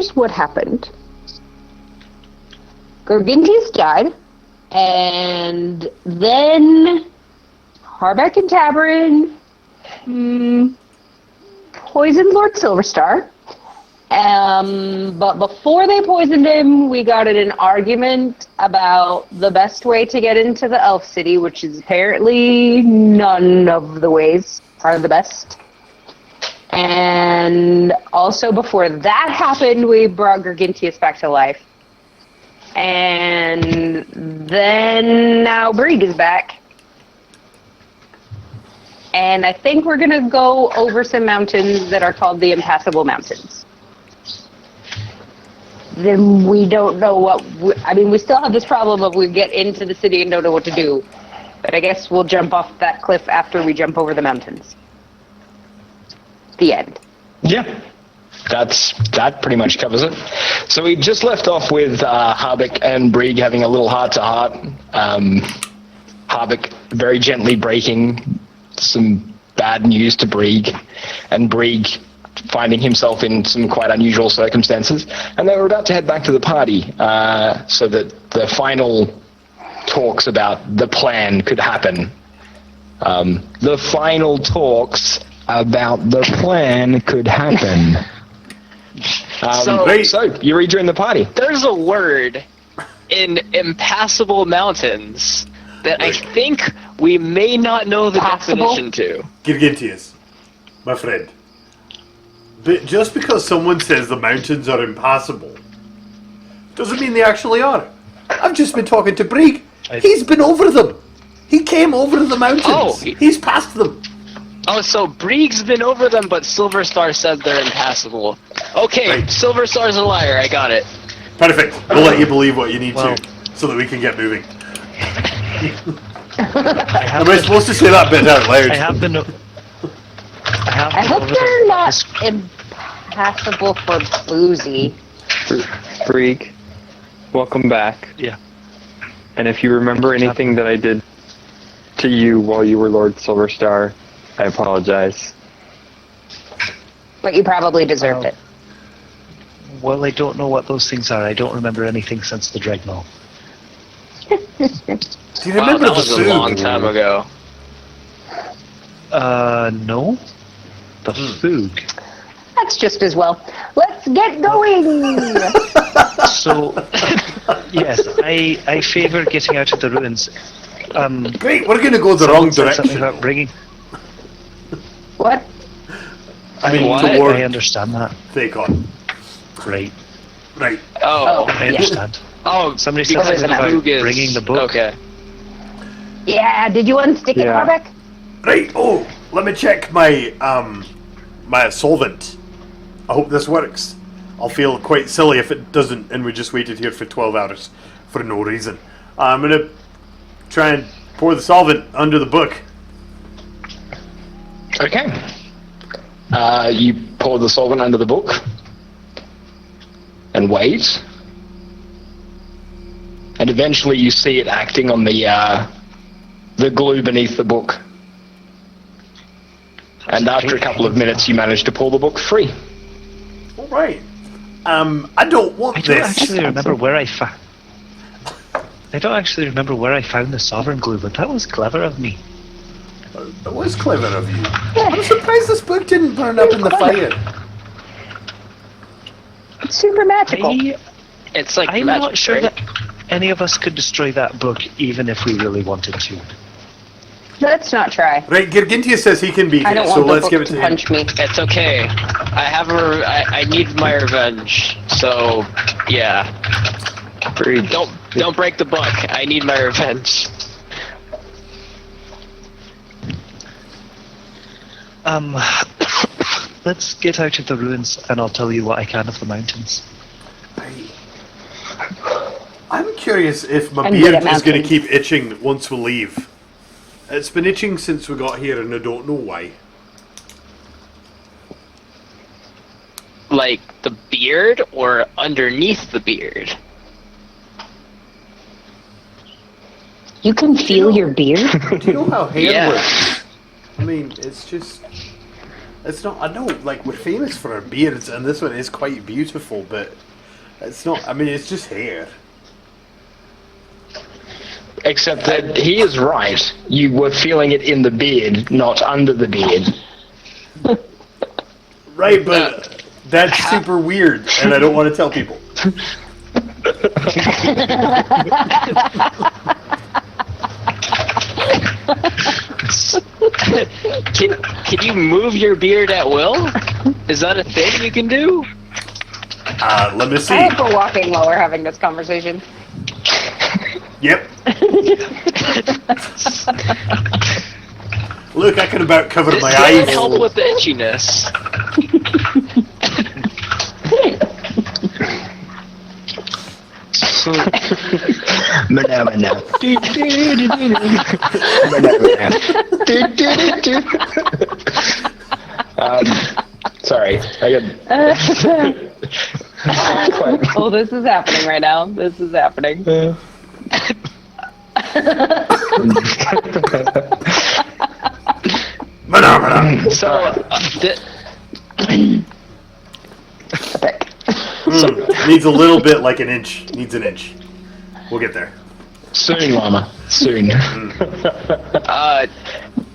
here's what happened. Gargintius died, and then Harbeck and Tabarin poisoned Lord Silverstar. But before they poisoned him, we got in an argument about the best way to get into the Elf City, which is apparently none of the ways are the best. And also before that happened, we brought Gargintius back to life. And then now Brieg is back. And I think we're going to go over some mountains that are called the Impassable Mountains. Then we don't know what... we still have this problem of we get into the city and don't know what to do. But I guess we'll jump off that cliff after we jump over the mountains. The end. Yeah. That pretty much covers it. So we just left off with Harbeck and Brieg having a little heart-to-heart. Harbeck very gently breaking some bad news to Brieg, and Brieg finding himself in some quite unusual circumstances. And they were about to head back to the party so that the final talks about the plan could happen. The final talks about the plan could happen. So you rejoin the party. There's a word in Impassable Mountains that I think we may not know the definition to. Gargintius, my friend. But just because someone says the mountains are impassable doesn't mean they actually are. I've just been talking to Brieg. He's been over them. He came over the mountains. Oh, he's passed them. Oh, so Brieg's been over them, but Silverstar said they're impassable. Okay, right. Silverstar's a liar. I got it. Perfect. We'll let you believe what you need to, so that we can get moving. Am I supposed to say that bit out loud? I hope they're not impassable for Boozy. Brieg, welcome back. Yeah. And if you remember anything that I did to you while you were Lord Silverstar, I apologize. But you probably deserved it. Well, I don't know what those things are. I don't remember anything since the Dreadnought. Do you remember that was a long time ago. No. The Foog. That's just as well. Let's get going! So, yes, I favour getting out of the ruins. Great, we're going to go the wrong direction. Something about bringing... What? I understand that. Take on. Right. Oh, I understand. Oh, somebody said something about bringing the book. Okay. Yeah, did you unstick it, Harbeck? Right, let me check my, my solvent. I hope this works. I'll feel quite silly if it doesn't and we just waited here for 12 hours for no reason. I'm going to try and pour the solvent under the book. Okay. You pour the solvent under the book and wait. And eventually you see it acting on the glue beneath the book. And after a couple of minutes you manage to pull the book free. All right. I don't want this. I don't actually remember where I found the sovereign glue, but that was clever of me. That was clever of you. I'm surprised this book didn't burn up in the fire. It's super magical. It's like I'm magic, not sure right? that any of us could destroy that book, even if we really wanted to. Let's not try. Right, Gargintius says he can beat I don't it, want so the let's book give it to to punch him. me. It's okay. I need my revenge. So, yeah. Don't break the book. I need my revenge. Let's get out of the ruins, and I'll tell you what I can of the mountains. I'm curious if my And beard get at is going to mountains. keep itching once we leave. It's been itching since we got here, and I don't know why. Like the beard or underneath the beard? You can feel your beard? Do you know how hair Yeah. works? I mean, it's just... It's not. I know, like we're famous for our beards, and this one is quite beautiful, but it's not. I mean, it's just hair. Except that he is right. You were feeling it in the beard, not under the beard. Right, but that's super weird, and I don't want to tell people. Can you move your beard at will? Is that a thing you can do? Let me see. I hope we're walking while we're having this conversation. Yep. Look, I can about cover my This eyes. will help with the itchiness. So, Sorry, I got. Oh, this is happening right now. This is happening. So, Needs a little bit, like an inch. Needs an inch. We'll get there. Soon, Llama. Soon.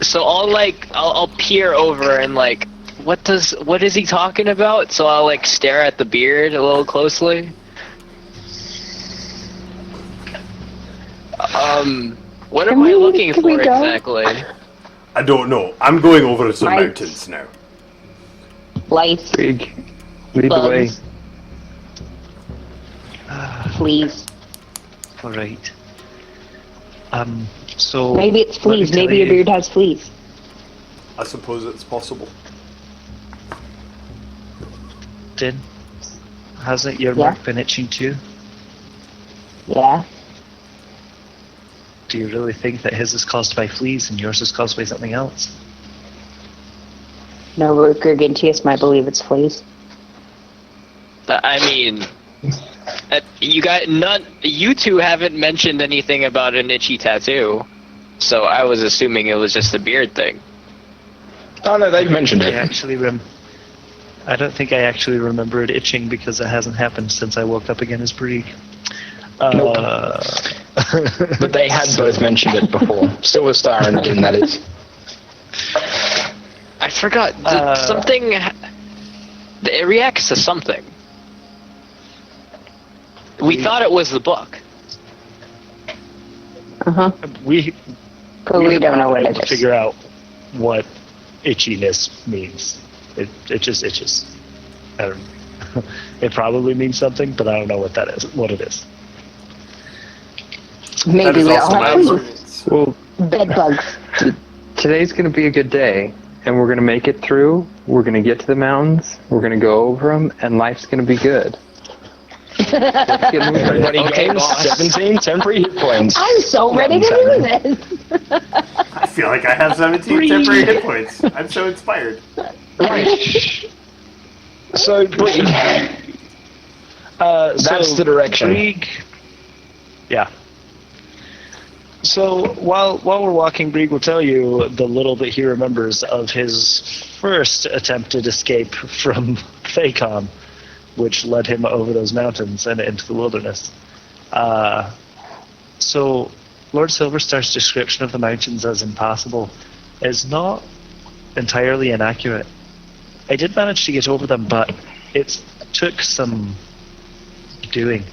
so I'll peer over and like, what is he talking about? So I'll like stare at the beard a little closely. What am I looking can we for go? exactly? I don't know. I'm going over some Right. mountains now. Lice, Big. Lead the way. bugs, fleas. all right. So Maybe it's let me fleas. tell Maybe your you- beard has fleas. I suppose it's possible. Din, hasn't your Yeah. mark been itching too? Yeah. Do you really think that his is caused by fleas and yours is caused by something else? No, Gargantius might believe it's fleas. I mean, you two haven't mentioned anything about an itchy tattoo, so I was assuming it was just a beard thing. Oh no, they've mentioned I it. actually I don't think I actually remember it itching because it hasn't happened since I woke up again as Brig. But they had both mentioned it before. Silver Star and Din, that is. I forgot something. It reacts to something. We thought it was the book. Uh-huh. We But we have don't know not what been it able to is. figure out what itchiness means. It just itches. I don't. It probably means something, but I don't know what that is. What it is. That Maybe is we also all my have fleas. experience. Well, Bed bugs. today's going to be a good day, and we're going to make it through. We're going to get to the mountains. We're going to go over them, and life's going to be good. Let's get moving. Everybody Okay, gains boss. 17 temporary hit points. I'm so ready to do this. I feel like I have 17 temporary hit points. I'm so inspired. Right. So, Brig, that's the direction. Brig, yeah. So while we're walking, Brig will tell you the little that he remembers of his first attempted escape from Thacom, which led him over those mountains and into the wilderness. So Lord Silverstar's description of the mountains as impossible is not entirely inaccurate. I did manage to get over them, but it took some doing.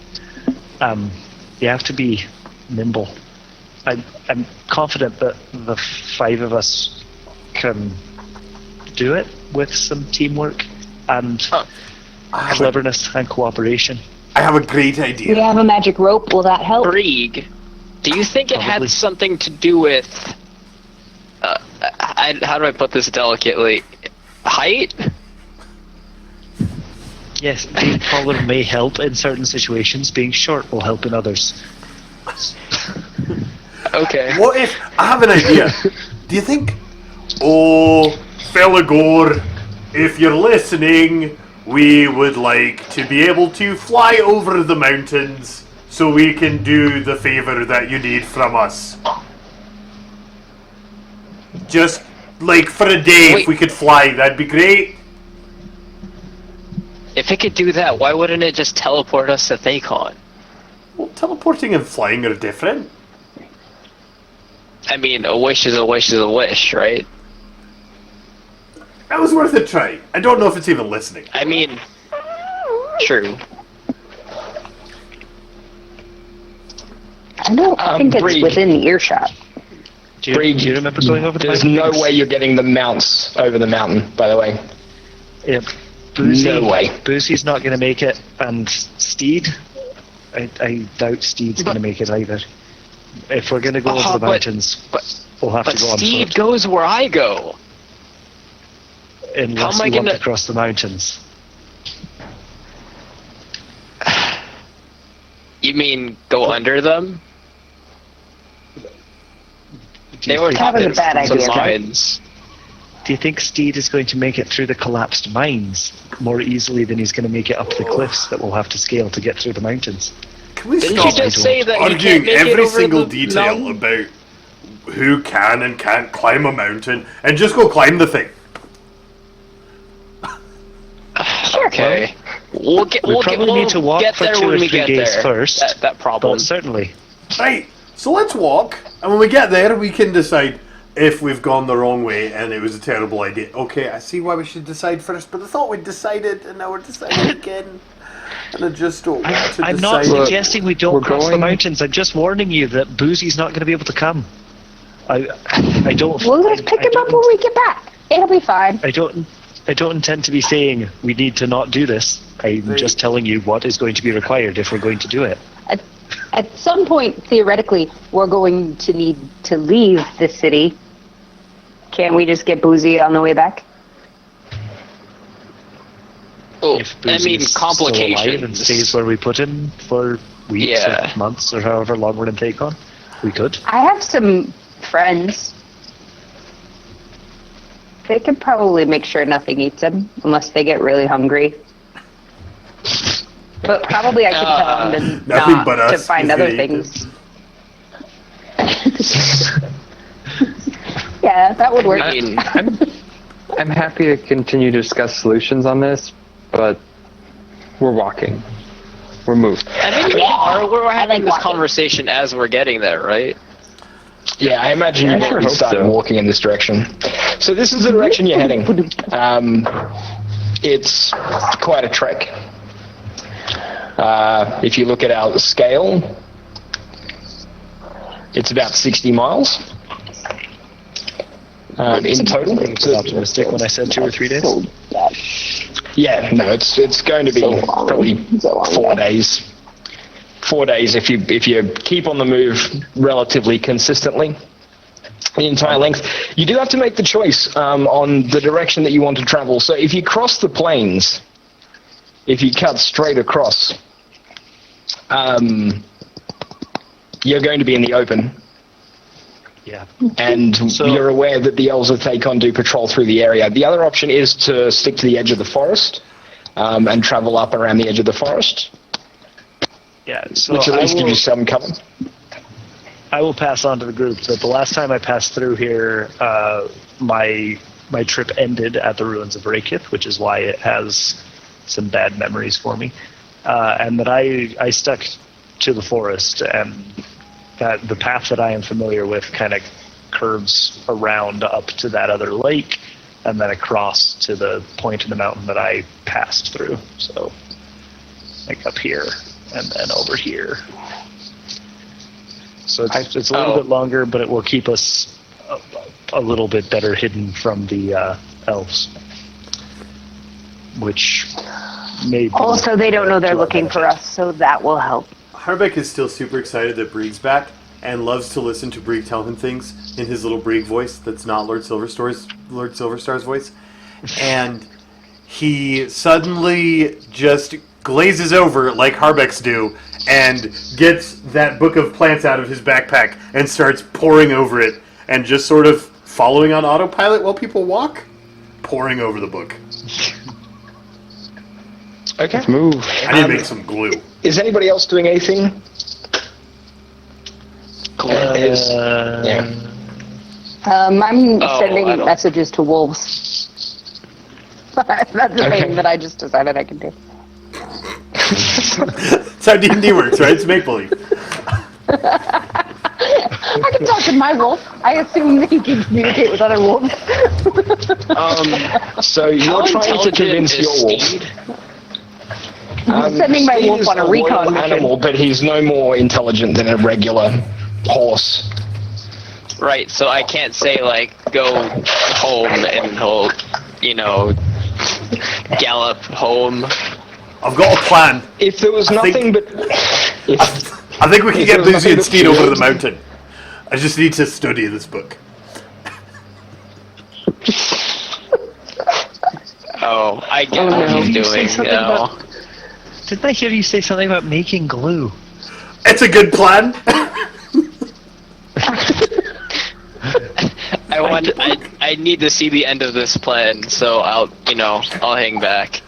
You have to be nimble. I'm confident that the five of us can do it with some teamwork and cleverness and cooperation. I have a great Do idea. you have a magic rope? Will that help? Brig, do you think it Probably. had something to do with? How do I put this delicately? Height? Yes, being taller may help in certain situations. Being short will help in others. Okay. What if I have an idea? Do you think, oh, Felagor, if you're listening, we would like to be able to fly over the mountains so we can do the favor that you need from us. Just Like, for a day, Wait. if we could fly, that'd be great. If it could do that, why wouldn't it just teleport us to Thacon? Well, teleporting and flying are different. I mean, a wish is a wish is a wish, right? That was worth a try. I don't know if it's even listening. I mean, true. I don't think it's Brig. within earshot. Do you remember going over the There's mountain? no way you're getting the mounts over the mountain, by the way. Yeah, Boozy, No way. Boozy's not going to make it, and Steed, I doubt Steed's going to make it either. If we're going to go over the mountains, we'll have But to go on Steve foot. goes where I go. Unless how am I you want gonna- to cross the mountains. You mean go under them? Do you They were think- That was a bad some idea, right? mines. Do you think Steed is going to make it through the collapsed mines more easily than he's going to make it up the cliffs that we'll have to scale to get through the mountains? Can we Didn't stop you just say that you can't arguing make it every over single the detail mountain? about who can and can't climb a mountain and just go climb the thing? Okay. We'll get. We We'll probably get, need to walk get for there 2 or when we 3 get days there. first. That problem. Well, certainly. Right, so let's walk, and when we get there, we can decide if we've gone the wrong way and it was a terrible idea. Okay, I see why we should decide first, but I thought we'd decided, and now we're deciding again. And I just don't want to I'm decide. not suggesting we don't we're cross the going- mountains. I'm just warning you that Boozy's not going to be able to come. I don't. We'll just pick him up when we get back. It'll be fine. I don't intend to be saying we need to not do this. I'm just telling you what is going to be required if we're going to do it. At some point, theoretically, we're going to need to leave the city. Can't we just get Boozy on the way back? Oh, If I Boozy mean, is still alive and complications. stays where we put him for weeks Yeah. or months or however long we're going to take on, we could. I have some friends. They could probably make sure nothing eats them, unless they get really hungry. But probably I could tell them to Nothing not but to us find is other gonna eat things. Yeah, that would work. I mean, I'm happy to continue to discuss solutions on this, but we're walking. We're moving. I think we are. We're having like this walking. conversation as we're getting there, right? Yeah, I imagine you've I sure already hope started so. walking in this direction. So this is the direction you're heading. It's quite a trek. If you look at our scale, it's about 60 miles in total. I was optimistic when I said 2 or 3 days. Yeah, no, it's going to be probably 4 days. 4 days if you keep on the move relatively consistently. The entire length. You do have to make the choice on the direction that you want to travel. So if you cross the plains, if you cut straight across, you're going to be in the open. Yeah. And So- you're aware that the elves of Thacon do patrol through the area. The other option is to stick to the edge of the forest and travel up around the edge of the forest, Yeah. So which at I least will, gives you some cover. I will pass on to the group that the last time I passed through here, my trip ended at the ruins of Rakith, which is why it has some bad memories for me, and that I stuck to the forest, and that the path that I am familiar with kind of curves around up to that other lake, and then across to the point in the mountain that I passed through. So, like up here, and then over here. So it's a little bit longer, but it will keep us a little bit better hidden from the elves, which may be Also, they don't know they're to our looking for benefit. us, so that will help. Harbeck is still super excited that Brieg's back and loves to listen to Brieg tell him things in his little Brieg voice that's not Lord Silverstar's voice. And he suddenly just glazes over like Harbecks do and gets that book of plants out of his backpack and starts poring over it and just sort of following on autopilot while people walk, poring over the book. Okay. Let's move. I need to make some glue. Is anybody else doing anything? Yeah. I'm Oh, sending I don't- messages to wolves. That's the Okay. thing that I just decided I can do. That's how D&D works, right? It's make-believe. I can talk to my wolf. I assume that he can communicate with other wolves. So How you're trying to intelligent convince is your wolf. Steed? I'm sending my Steed wolf is on a loyal recon mission. animal, but he's no more intelligent than a regular horse. Right, so I can't say, like, go home and he'll, gallop home. I've got a plan. If there was I think- nothing but... If, I think we can If get there was Lucy nothing and but Steed over field- the mountain. I just need to study this book. Oh, I get Oh, what no. he's You say doing something now. about- Didn't I hear you say something about making glue? It's a good plan. I need to see the end of this plan, so I'll hang back.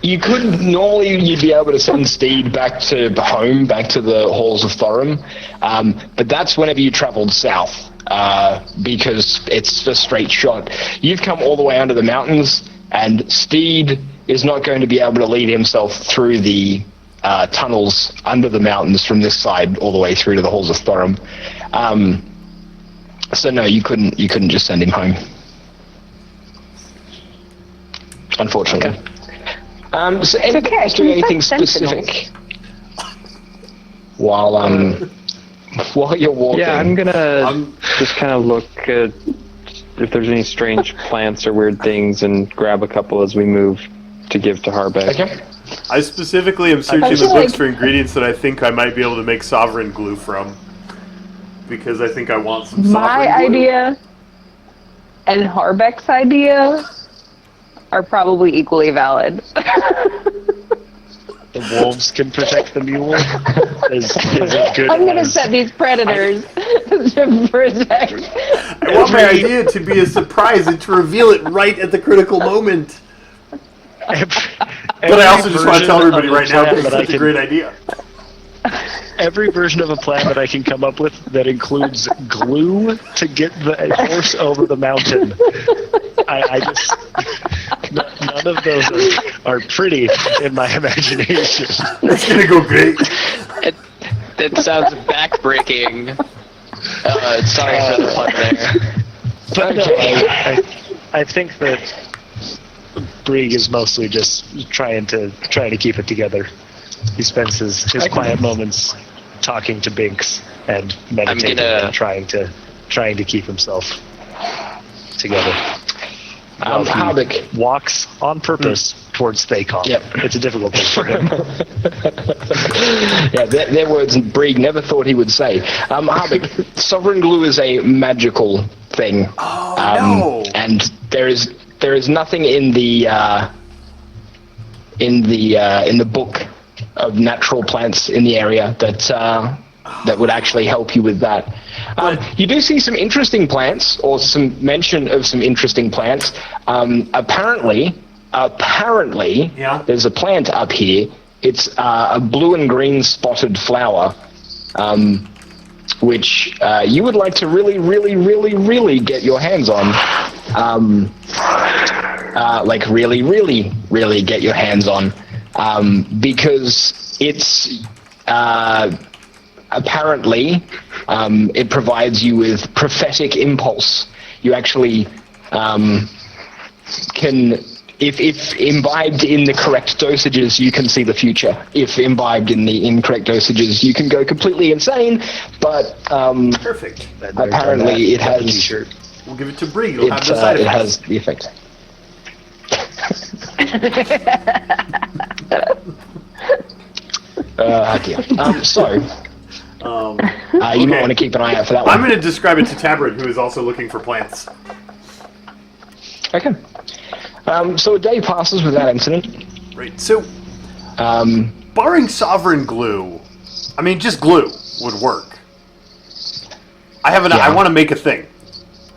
you could... Normally you'd be able to send Steed back to home, back to the halls of Thorum, but that's whenever you travelled south, because it's a straight shot. You've come all the way under the mountains, and Steed is not going to be able to lead himself through the tunnels under the mountains from this side all the way through to the halls of Thorum. So no, you couldn't just send him home. Unfortunately. So anybody okay, else doing can you anything set sentinels? specific while you're walking? Yeah, I'm gonna just kind of look at if there's any strange plants or weird things and grab a couple as we move to give to Harbeck. Okay. I specifically am searching I the feel books like- for ingredients that I think I might be able to make sovereign glue from. Because I think I want some My sovereign glue. idea and Harbeck's idea are probably equally valid. The wolves can protect the mule. Is it good? I'm gonna as- set these predators to protect. I want my idea to be a surprise and to reveal it right at the critical moment. But I also just want to tell everybody right now because it's such a great idea. Every version of a plan that I can come up with that includes glue to get the horse over the mountain. I just none of those are pretty in my imagination. It's gonna go great. It sounds backbreaking. Sorry for the pun there. But no, I think that Brieg is mostly just trying to keep it together. He spends his quiet moments talking to Binks and meditating and trying to keep himself together. While he Harbeck. walks on purpose towards Thacon. Yep. It's a difficult thing for him. Yeah, their words Brieg never thought he would say. Harbeck, sovereign glue is a magical thing. Oh, no. And there is nothing in the book of natural plants in the area that would actually help you with that. You do see some interesting plants, or some mention of some interesting plants. Apparently, Yeah. there's a plant up here. It's a blue and green spotted flower, which you would like to really, really, really, really get your hands on. Like really, really, really get your hands on. Because it's apparently it provides you with prophetic impulse. You actually can, if imbibed in the correct dosages, you can see the future. If imbibed in the incorrect dosages, you can go completely insane. But Perfect. apparently it has T-shirt. We'll give it to Bree. It'll have the side it effects. has the effect. Dear. You might want to keep an eye out for that one. I'm going to describe it to Tabard, who is also looking for plants. Okay. So a day passes without incident. Right. So, Um, barring sovereign glue, I mean, just glue would work. I have I want to make a thing.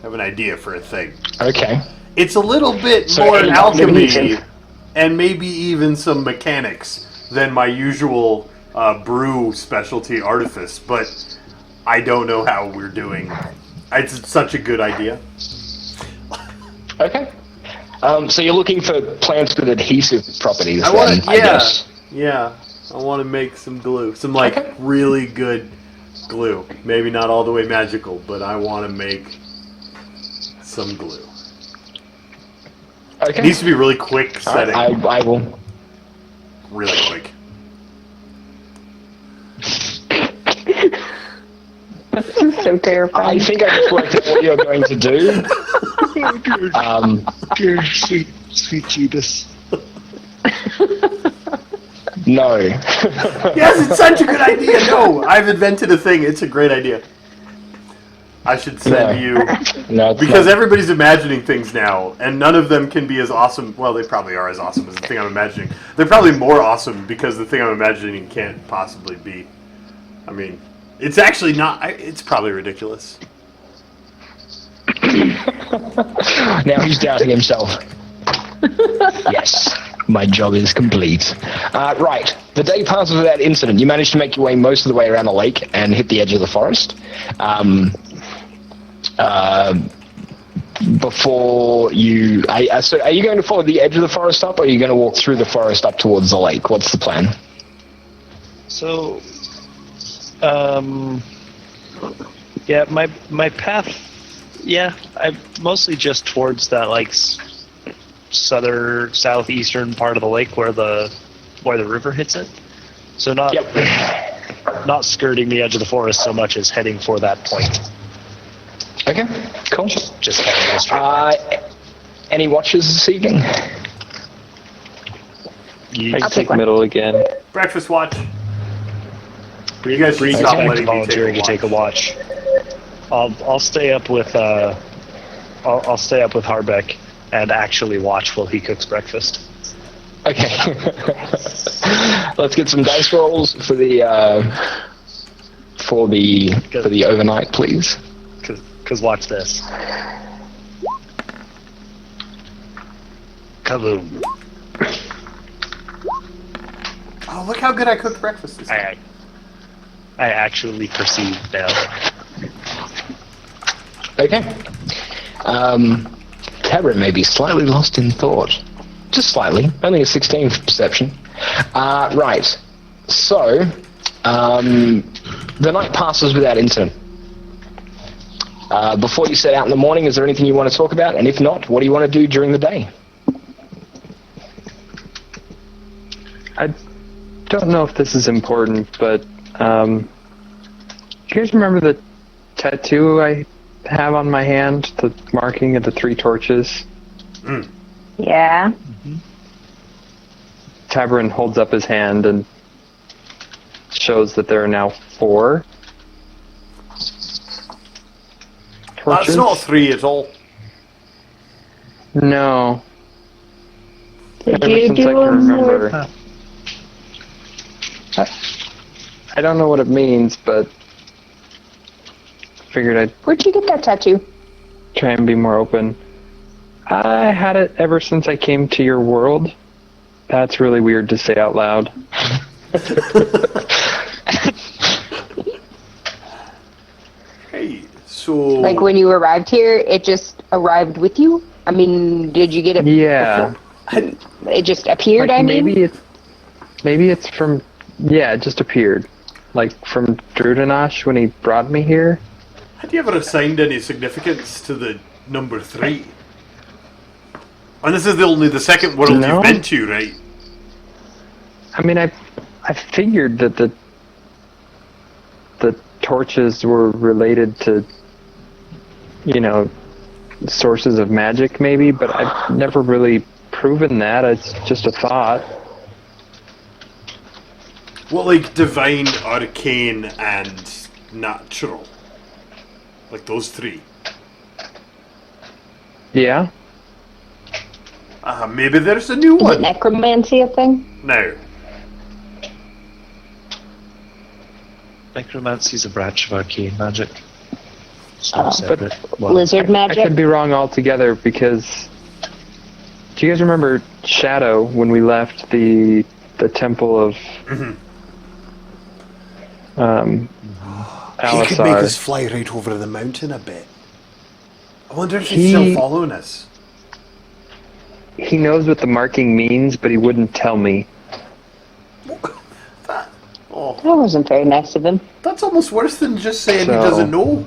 I have an idea for a thing. okay. It's a little bit So more any alchemy combination. and maybe even some mechanics than my usual brew specialty artifice. But I don't know how we're doing. It's such a good idea. Okay. So you're looking for plants with adhesive properties. I want to, I guess. yeah. I want to make some glue, some like Okay. really good glue. Maybe not all the way magical, but I want to make some glue. Okay. It needs to be really quick setting, I will. really quick. So terrifying. I think I just worked out what you're going to do. Dear sweet, sweet Judas. No. Yes, it's such a good idea. No, I've invented a thing. It's a great idea. I should send you No, it's because not. everybody's imagining things now, and none of them can be as awesome. Well, they probably are as awesome as the thing I'm imagining. They're probably more awesome because the thing I'm imagining can't possibly be. I mean, it's actually not. It's probably ridiculous. Now he's doubting himself. Yes, my job is complete. Right, the day passes without incident. You manage to make your way most of the way around the lake and hit the edge of the forest. Before you... so are you going to follow the edge of the forest up, or are you going to walk through the forest up towards the lake? What's the plan? So, yeah, my path, yeah, I'm mostly just towards that like southeastern part of the lake where the river hits it. So not not skirting the edge of the forest so much as heading for that point. Okay, cool. Just heading in a straight line. Any watches this evening? You I I'll take take one. middle again. Breakfast watch. You guys should Breathe stop back letting to me volunteering to take a watch. I'll stay up with I'll stay up with Harbeck and actually watch while he cooks breakfast. Okay. Let's get some dice rolls for the overnight, please. Cause watch this. Kaboom! Oh, look how good I cooked breakfast this time. I actually perceive now. Okay. Tabrin may be slightly lost in thought. Just slightly. Only a 16 for perception. Right. So, the night passes without incident. Before you set out in the morning, is there anything you want to talk about? And if not, what do you want to do during the day? I don't know if this is important, but do you guys remember the tattoo I have on my hand? The marking of the 3 torches? Yeah. Tabrin holds up his hand and shows that there are now 4 torches. That's not 3 at all. No. Did Ever you since do I can remember. I don't know what it means, but figured I'd Where'd you get that tattoo? try and be more open. I had it ever since I came to your world. That's really weird to say out loud. Hey, so Like when you arrived here, it just arrived with you? I mean, did you get it? Yeah. before? It just appeared, Like, I mean? maybe it's from, yeah, it just appeared. Like from Drudanash when he brought me here. had you ever assigned any significance to the number 3? And this is only the second world No. you've been to, right? I mean, I figured that the torches were related to, sources of magic, maybe, but I've never really proven that. It's just a thought. Well, like divine, arcane, and natural. Like those 3. Yeah. Maybe there's a new Is it one necromancy a thing? now. Necromancy is a branch of arcane magic. It's Oh. not separate. Well, Lizard I magic? could be wrong altogether because. Do you guys remember Shadow when we left the temple of He could make us Alisar. fly right over the mountain a bit. I wonder if He- he's still following us. He knows what the marking means, but he wouldn't tell me. Oh, That wasn't very nice of him. that's almost worse than just saying he So- doesn't know.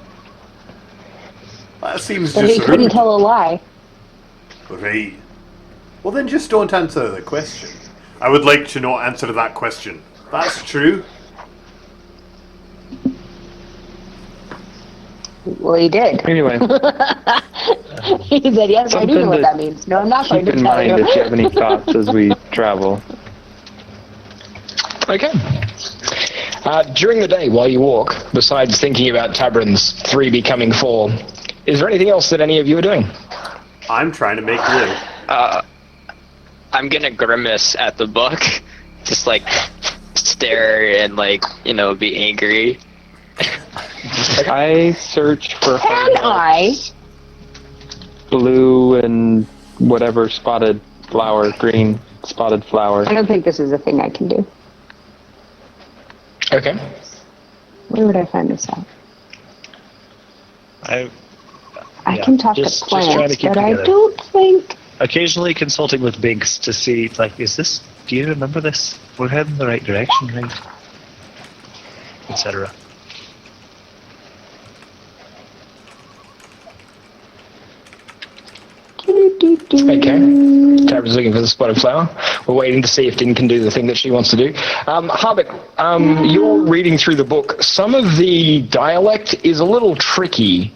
That seems But he just couldn't rude. tell a lie. Right. Well, then just don't answer the question. I would like to not answer that question. That's true. Well, he did. Anyway, He said, yes, I do Something know what to that means. No, I'm not going keep to in tell mind you. if you have any thoughts as we travel. Okay. During the day, while you walk, besides thinking about Tabrin's 3 becoming 4, is there anything else that any of you are doing? I'm trying to make live. I'm gonna grimace at the book, just like stare and like be angry. I search for Can I? blue and whatever spotted flower, green spotted flower. I don't think this is a thing I can do. Okay. Where would I find this out? I I Yeah, can talk just to trying to plants, keep but I together. don't think... occasionally consulting with Binks to see, like, is this? Do you remember this? We're heading in the right direction, right? Etc. Okay. Tabrin's looking for the spotted flower. We're waiting to see if Din can do the thing that she wants to do. Harbeck, you're reading through the book. Some of the dialect is a little tricky.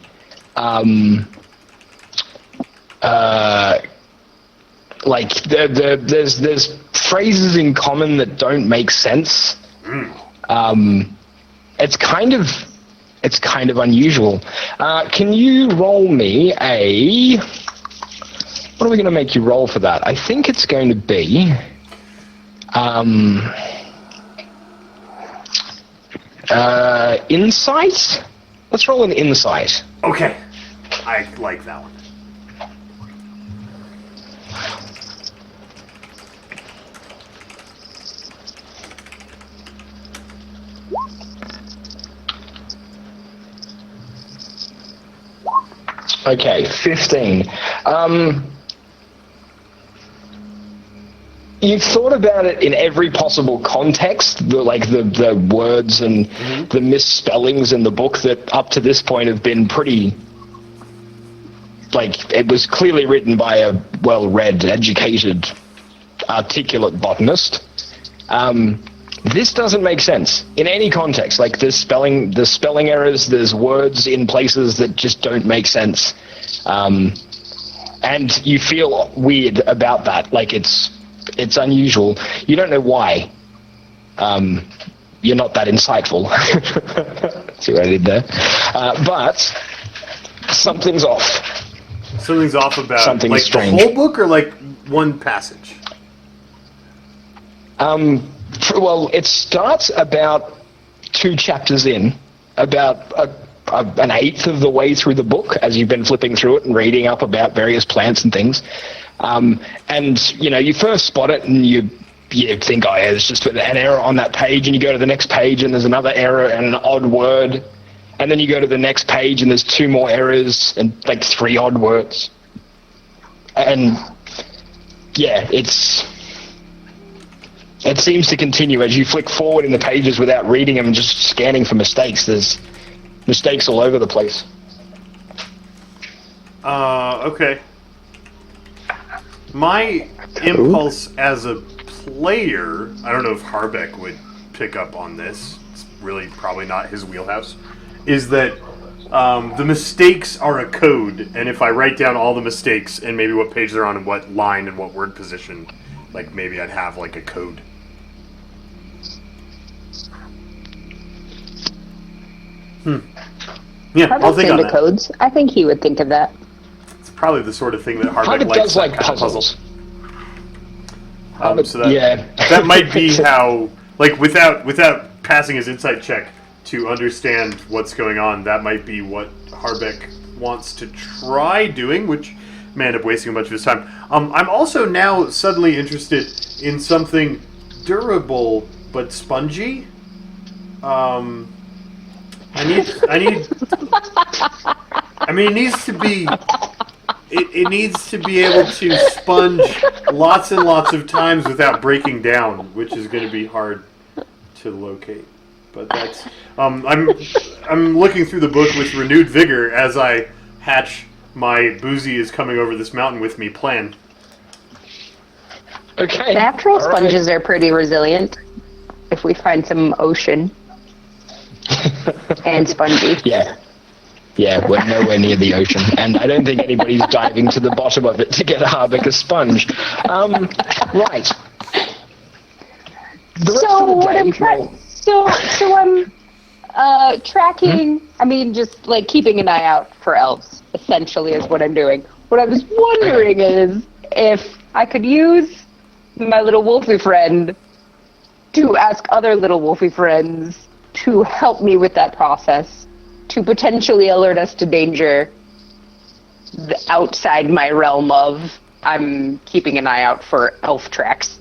Like there's phrases in common that don't make sense. It's kind of unusual. Can you roll me a? What are we going to make you roll for that? I think it's going to be insight. Let's roll an insight. Okay. I like that one. Okay, 15. You've thought about it in every possible context, the words and the misspellings in the book that up to this point have been pretty, like, it was clearly written by a well-read, educated, articulate botanist. This doesn't make sense in any context. Like, there's spelling errors, there's words in places that just don't make sense. And you feel weird about that. Like, it's unusual. You don't know why. You're not that insightful. See what I did there? But something's off. Something's off about Something's like strange. the whole book or like one passage. Well, it starts about 2 chapters in, about an eighth of the way through the book, as you've been flipping through it and reading up about various plants and things. And you first spot it and you think, oh yeah, there's just an error on that page, and you go to the next page and there's another error and an odd word, and then you go to the next page and there's 2 more errors and like 3 odd words. And yeah, it seems to continue as you flick forward in the pages without reading them and just scanning for mistakes. There's mistakes all over the place. Okay. My impulse as a player, I don't know if Harbeck would pick up on this, it's really probably not his wheelhouse, is that the mistakes are a code, and if I write down all the mistakes and maybe what page they're on and what line and what word position, like maybe I'd have like a code. Yeah, I'll Harbeck's think on into that. codes. I think he would think of that. It's probably the sort of thing that Harbeck Harbeck likes. does like that kind of puzzles. So that, Yeah. that might be how, like, without passing his insight check to understand what's going on, that might be what Harbeck wants to try doing, which may end up wasting a bunch of his time. I'm also now suddenly interested in something durable but spongy. I mean, it needs to be. It needs to be able to sponge lots and lots of times without breaking down, which is going to be hard to locate. But that's. I'm looking through the book with renewed vigor as I hatch my Boozy is coming over this mountain with me plan. Okay. Natural all right. sponges are pretty resilient. If we find some ocean and spongy. Yeah. Yeah, we're nowhere near the ocean, and I don't think anybody's diving to the bottom of it to get a Harbicus sponge. Right. So I'm tracking. I mean, just like keeping an eye out for elves. Essentially, is what I'm doing. What I was wondering is if I could use my little wolfie friend to ask other little wolfie friends to help me with that process, to potentially alert us to danger outside my realm of I'm keeping an eye out for elf tracks.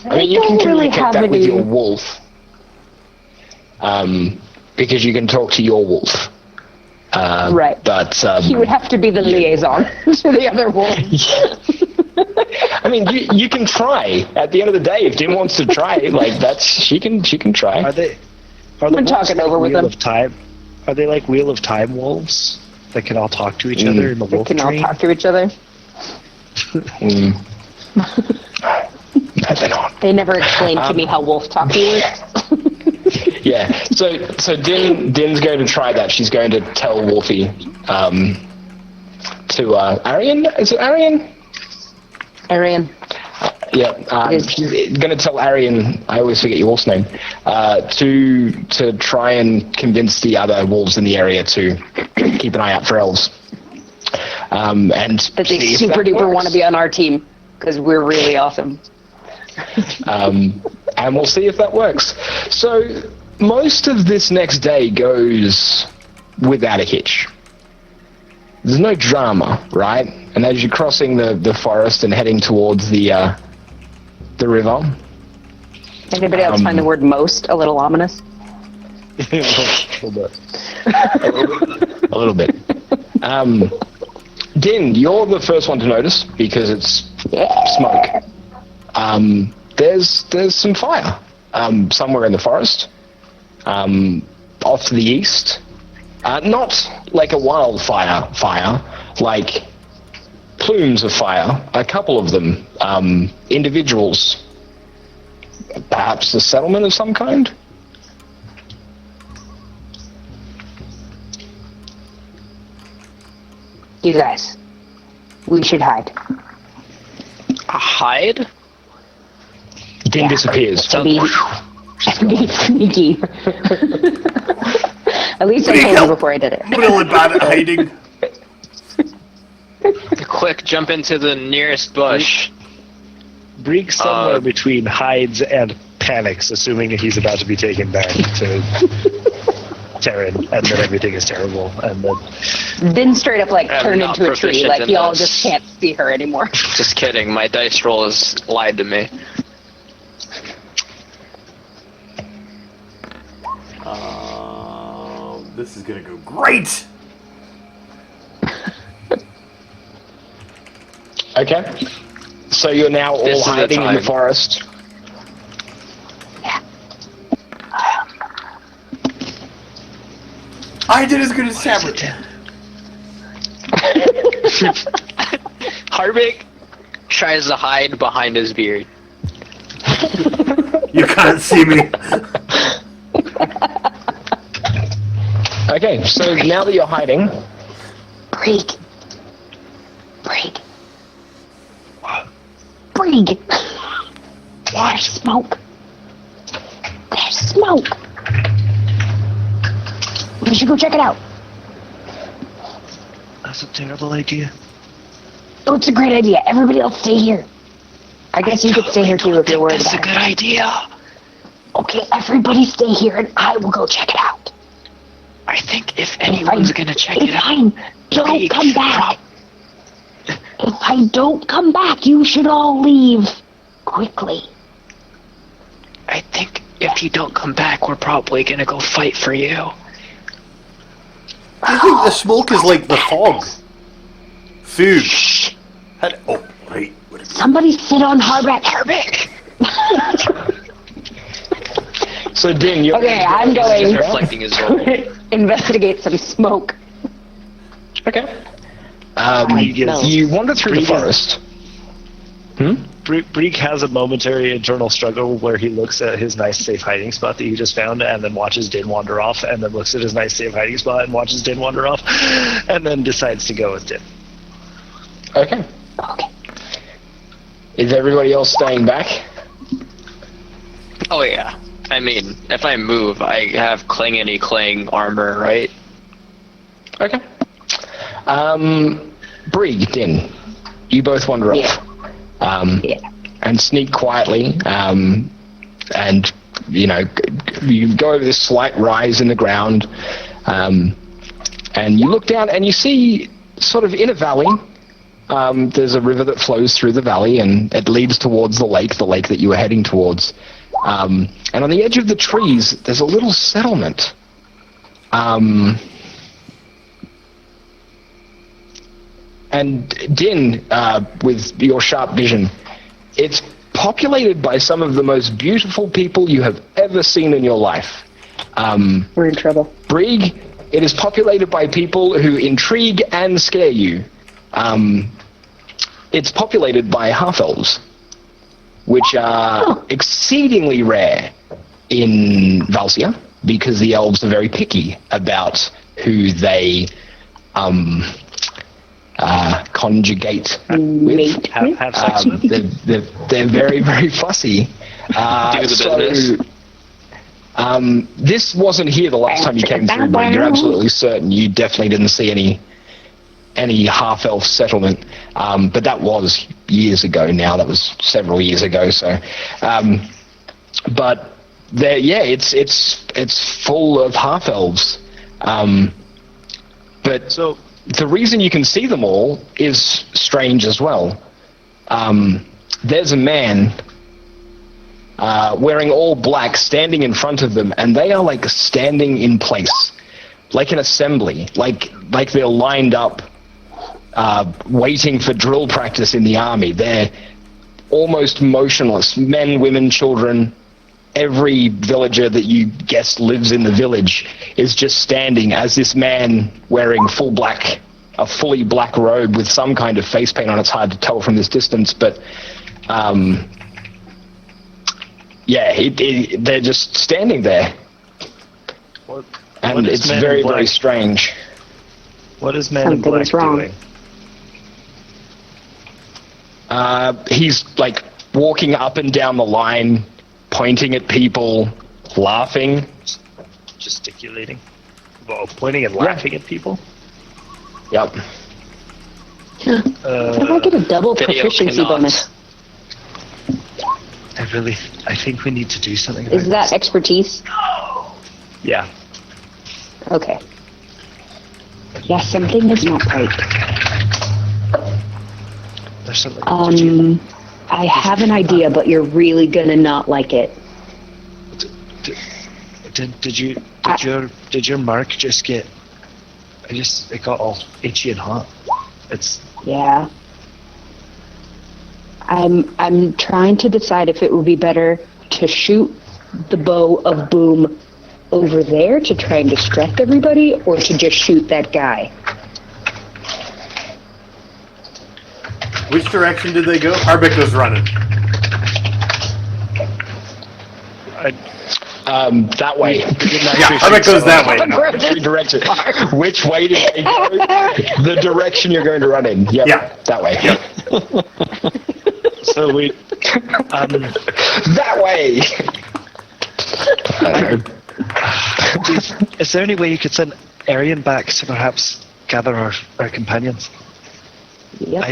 I mean, you can communicate that with your wolf. Because you can talk to your wolf. Right. But he would have to be the liaison to the other wolves. I mean, you can try. At the end of the day, if Jim wants to try, like she can try. Are the I'm wolves talking like over with Wheel them. of Time? Are they like Wheel of Time wolves that can all talk to each other in the They wolf can all train? talk to each other. No, they're not. They never explained to me how wolf talking works. Yeah. So Din's going to try that. She's going to tell Wolfie to Arian. Is it Arian? Arian. Yeah. She's going to tell Arian. I always forget your wolf's name. To try and convince the other wolves in the area to keep an eye out for elves. And That they see if super that duper works. want to be on our team because we're really awesome. And we'll see if that works. So most of this next day goes without a hitch. There's no drama, right? And as you're crossing the forest and heading towards the river, Anybody else find the word most a little ominous? A little bit. a little bit. Din, you're the first one to notice because it's smoke. There's some fire somewhere in the forest, off to the east. Not like a wildfire fire, like plumes of fire. A couple of them, individuals. Perhaps a settlement of some kind. You guys, we should hide. Hide? Din disappears. To be sneaky. At least I told you before I did it. Really bad at hiding. Quick, jump into the nearest bush. Brieg somewhere between hides and panics, assuming he's about to be taken back to Terran, and then everything is terrible, and then Then straight up like I'm turned not into a tree, proficient like in y'all this. just can't see her anymore. Just kidding, my dice roll has lied to me. This is gonna go great. Okay. So you're now This all is the hiding in the time. forest. I did as good as Sabra. Harvick tries to hide behind his beard. You can't see me. Okay, so now that you're hiding, Brieg. Brieg. There's smoke. There's smoke. We should go check it out. that's a terrible idea. Oh, it's a great idea. Everybody else stay here. I guess you could stay here too if you're worried about it. idea. Okay, everybody stay here and I will go check it out. I think if anyone's gonna check it out, Fine. Don't come back. If I don't come back, you should all leave quickly. I think if you don't come back, we're probably gonna go fight for you. I think the smoke is like the fog. Food. Oh, right. Somebody sit on Harbeck. So, Din, you're... Okay, I'm He's going reflecting his role. investigate some smoke. Okay. No. You wander through the forest. Breek has a momentary internal struggle where he looks at his nice safe hiding spot that he just found and then watches Din wander off, and then looks at his nice safe hiding spot and watches Din wander off, and then decides to go with Din. Okay. Is everybody else staying back? Oh yeah. I mean, if I move, I have clang armor, right? Okay. Brig, Din, you both wander off. And sneak quietly, and, you go over this slight rise in the ground, and you look down and you see, sort of in a valley, there's a river that flows through the valley, and it leads towards the lake that you were heading towards. And on the edge of the trees, there's a little settlement. And Din, with your sharp vision, it's populated by some of the most beautiful people you have ever seen in your life. We're in trouble. Brig, it is populated by people who intrigue and scare you. It's populated by half-elves, which are exceedingly rare in Valcia, because the elves are very picky about who they conjugate with. Have sex with. They're very, very fussy. This wasn't here the last time you came through, but you're absolutely certain you definitely didn't see any half-elf settlement. But that was years ago now. That was several years ago. So, but there, yeah, it's full of half-elves. But So the reason you can see them all is strange as well. There's a man wearing all black standing in front of them, and they are like standing in place, like an assembly, like they're lined up, waiting for drill practice in the army. They're almost motionless. Men, women, children, every villager that you guess lives in the village is just standing as this man wearing a fully black robe with some kind of face paint on. It's hard to tell from this distance, but they're just standing there. And it's very, very strange. What is Man in Black doing? He's like walking up and down the line, pointing at people, laughing. Gesticulating? Well, pointing and laughing at people? Yep. How do I get a double proficiency bonus? I think we need to do something about Is that expertise? Yeah. Okay. Yeah, something is not right. There's something. I have an idea, but you're really gonna not like it. Did your mark just get? It got all itchy and hot. Yeah. I'm trying to decide if it would be better to shoot the bow of Boom over there to try and distract everybody, or to just shoot that guy. Which direction did they go? Harbeck was running. That way. Yeah, Harbeck goes that way. Redirect it. Which way did they go? The direction you're going to run in. Yep, yeah. That way. Yep. So we. That way! Is there any way you could send Arian back to perhaps gather our companions? Yep.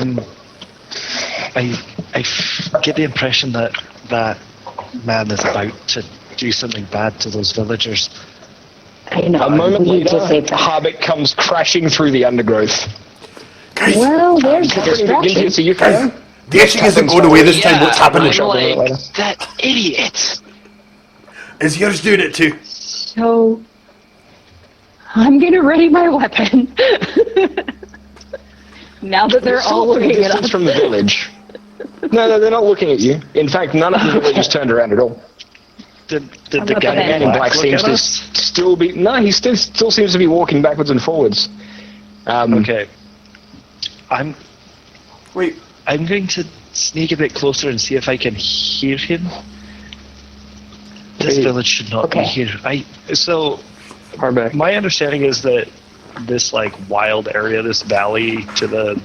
I get the impression that man is about to do something bad to those villagers. I know. A moment we need to later, save them. Harbeck comes crashing through the undergrowth. Well, there's the distraction. So you can. The itching isn't going away this time. What's happening? I'm like, that idiot. Is yours doing it too? So I'm gonna ready my weapon. Now that they're all looking at distance us. from the village. No, they're not looking at you. In fact, none of the villagers turned around at all. Did I'm the not guy the Man in in black black look seems at to us? still be... No, he still seems to be walking backwards and forwards. Okay. Wait, I'm going to sneak a bit closer and see if I can hear him. This Wait. village should not be Okay. here. So Harbeck. my understanding is that this like wild area, this valley to the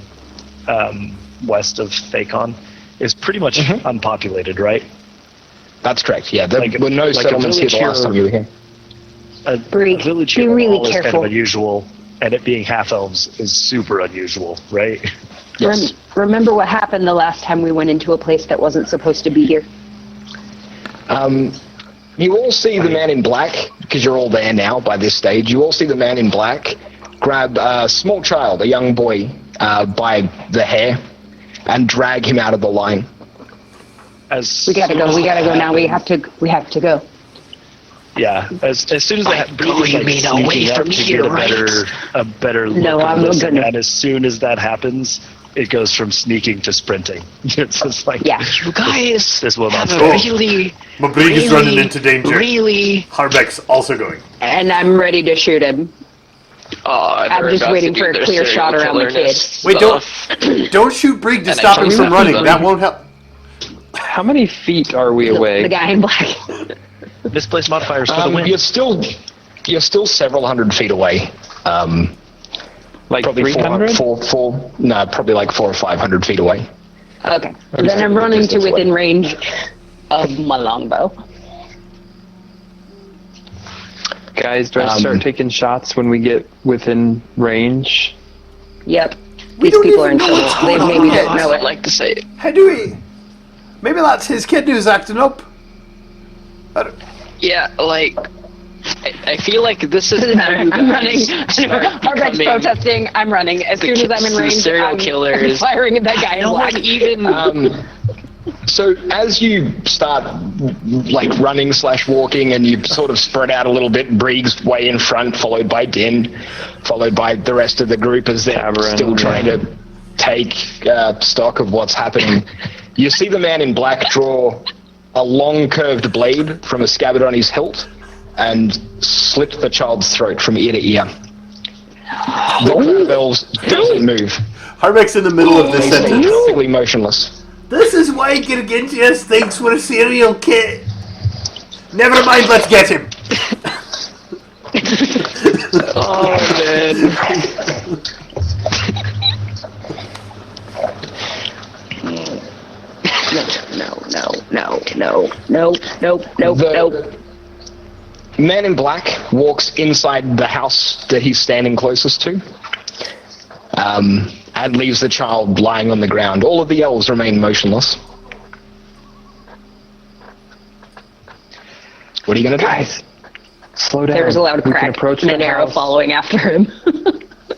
west of Thakon, is pretty much unpopulated, right? That's correct, yeah. There Like a- were no like a settlements here village the last here- time you were here. A Brig, village be here really all is kind careful. of unusual, and it being half elves is super unusual, right? Yes. Remember what happened the last time we went into a place that wasn't supposed to be here? You all see the man in black, because you're all there now by this stage. You all see the man in black grab a small child, a young boy, by the hair and drag him out of the line. As We gotta go. We gotta go now. We have to go. Yeah, as soon as that Go, you mean away from here, a better look No, at I'm this, gonna- and as soon as that happens, it goes from sneaking to sprinting. It's just like Yeah. You guys This will not have a go. really, my Brig is running into danger. really... Harbeck's also going. And I'm ready to shoot him. I'm just waiting for a clear shot around the kid. Wait, don't shoot Brig to And I stop him chose from that running. for That them. won't help. How many feet are we The away? guy in black. misplaced modifiers for the win. You're still several hundred feet away. Like Probably 300? probably like 400 or 500 feet away. Okay. Then I'm running to within range of my longbow. Guys, do I start taking shots when we get within range? Yep. We These don't people are even in know trouble. what's They going maybe on. don't know I'd it. like to say it. How do we? Maybe that's his kid who's acting up. I don't- Yeah, like... I feel like this is Doesn't how matter. you I'm guys running. start Harbeck's becoming protesting. I'm running. As soon as I'm in the range, serial I'm killers. firing at that guy in No black. one even... So as you start like running / walking and you sort of spread out a little bit, Brieg's way in front, followed by Din, followed by the rest of the group as they're Tavern, still trying yeah. to take stock of what's happening. You see the man in black draw a long curved blade from a scabbard on his hilt and slit the child's throat from ear to ear. The crowd of elves doesn't move. Harbeck's in the middle of this They stay sentence. perfectly motionless. This is why Gilgentius thinks we're a serial kid. Never mind, let's get him. Oh, man. Nope. The man in black walks inside the house that he's standing closest to, and leaves the child lying on the ground. All of the elves remain motionless. What are you going to do? Guys, slow down. There was a loud We can crack approach and the an arrow house. following after him.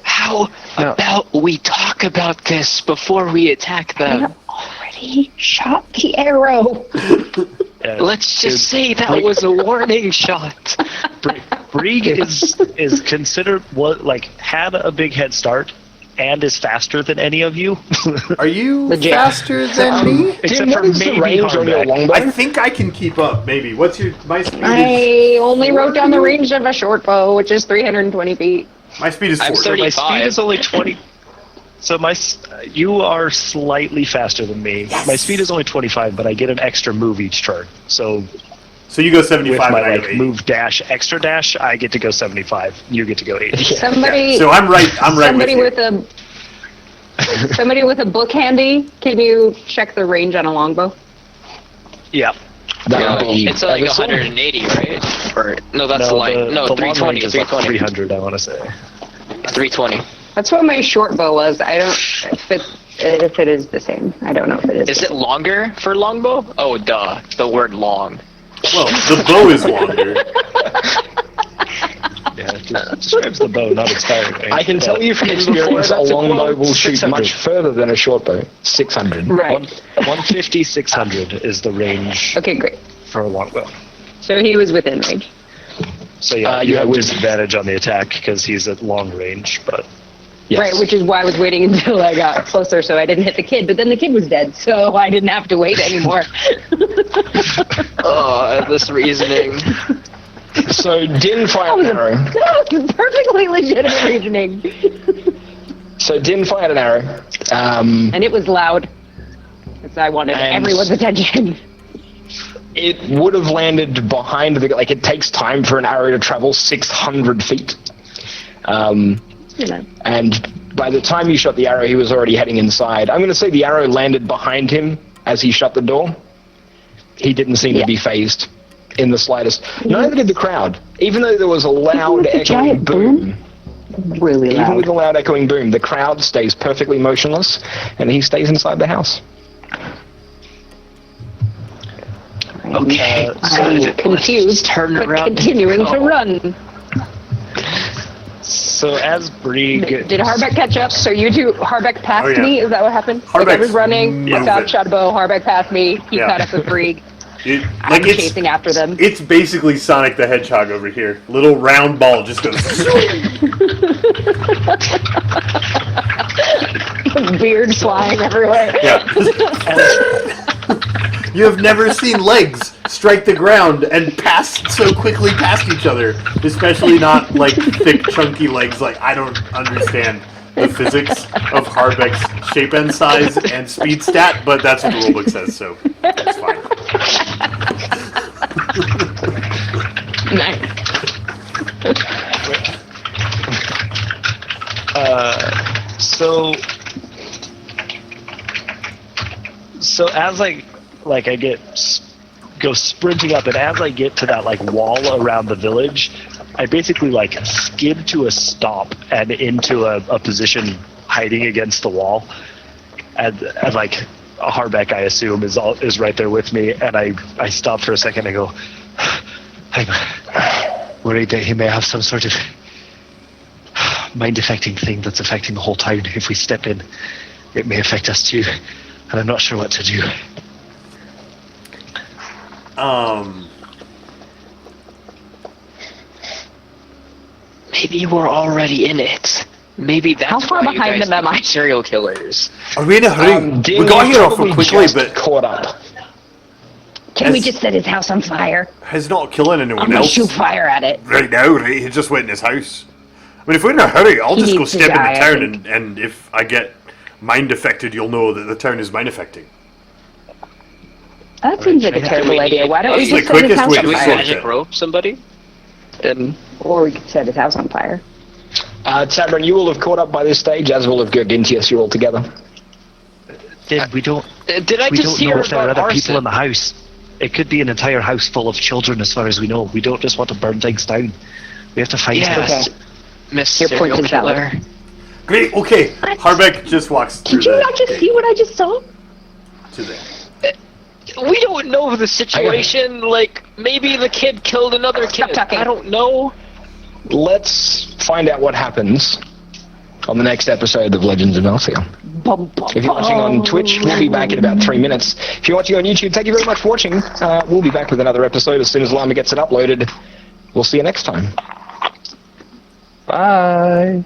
How No. about we talk about this before we attack them? Already shot the arrow. Let's just say that was a warning shot. Brieg is considered had a big head start and is faster than any of you. Are you Legit. faster than me? Except Tim, for what is the maybe range on your Harbeck. longbow? I think I can keep up. Maybe. What's my speed? Is, I only wrote down the range of a short bow, which is 320 feet. my speed is I'm 40. My 35. speed is only 20. So you are slightly faster than me. My speed is only 25, but I get an extra move each turn. So So you go with 75 my and I go 80. move dash, extra dash, I get to go 75. You get to go 80. Somebody, Yeah, so I'm right somebody with you. with somebody with a book handy. Can you check the range on a longbow? Yeah. That would be It's like Everson. 180, right? Or no, that's No, light. No, the long 320. range is like 320. 300, I want to say. 320. That's what my short bow was. I don't if it is the same. I don't know if it is. Is it longer for longbow? Oh, duh. The word long. Well, the bow is longer. Yeah, it describes the bow, not its firing range. I can tell you from experience, a that's a longbow quote. will shoot 600. much further than a short bow. 600. Right. 150, 600 is the range Okay, great. for a longbow. So he was within range. So yeah, you yeah, have with- disadvantage on the attack because he's at long range, but Yes. Right, which is why I was waiting until I got closer so I didn't hit the kid. But then the kid was dead, so I didn't have to wait anymore. Oh, this reasoning. So Din fired an arrow. That was perfectly legitimate reasoning. So Din fired an arrow. And it was loud. Because I wanted And- everyone's attention. It would have landed behind the... Like, it takes time for an arrow to travel 600 feet. You know. And by the time you shot the arrow, he was already heading inside. I'm going to say the arrow landed behind him as he shut the door. He didn't seem to be phased in the slightest. Neither did the crowd. Even though there was a loud With the echoing giant boom. Really Even with loud. a loud echoing boom, the crowd stays perfectly motionless, and he stays inside the house. Okay. I'm confused, turn but around. continuing to Oh. run. so as Brieg Did Harbeck catch up? So you two, Harbeck passed Oh, yeah. me? Is that what happened? Like I Harbeck's was running, moving. stopped, shot a bow, Harbeck passed me, he Yeah. caught up with Brieg. I'm chasing after them. It's basically Sonic the Hedgehog over here. Little round ball just goes. Beard flying everywhere. Yeah. You have never seen legs strike the ground and pass so quickly past each other, especially not like thick, chunky legs. Like, I don't understand the physics of Harbeck's shape and size and speed stat, but that's what the rulebook says, so that's fine. Nice. So as I go sprinting up, and as I get to that like wall around the village, I basically like skid to a stop and into a position hiding against the wall, and like Harbeck, I assume, is right there with me, and I stop for a second and I go, I'm worried that he may have some sort of mind-affecting thing that's affecting the whole town. If we step in, it may affect us too, and I'm not sure what to do. Maybe we're already in it. Maybe that's How far why you behind guys them am I? become serial killers. Are we in a hurry? Din, We got you here awful probably quickly, just but caught up. Can we As- just set his house on fire? he's not killing I'm anyone gonna else shoot fire at it. right now, right? He just went in his house. I mean, if we're in a hurry, I'll He just go needs to step die, in I the town, think. and if I get mind affected, you'll know that the town is mind affecting. That seems like a terrible we idea. need- Why don't we That's the just set his quickest house way on to Should we sort fire? it. magic rope somebody? And Or we could set his house on fire. Tavern, you will have caught up by this stage, as will have Gergintius. You're all together. Then we don't did I we just don't hear know if there are about other people in the arson? house. It could be an entire house full of children, as far as we know. We don't just want to burn things down. We have to find Yes, Okay. Miss Your point Serial is valid. Killer. Great, okay. What? Harbeck just walks through Did you not just see what I just saw? to there. We don't know the situation. Like, maybe the kid killed another kid. talking. I don't know. Let's find out what happens on the next episode of Legends of Valcia. Bum, bum, If you're watching on Twitch, we'll be back in about 3 minutes. If you're watching on YouTube, thank you very much for watching. We'll be back with another episode as soon as Lama gets it uploaded. We'll see you next time. Bye.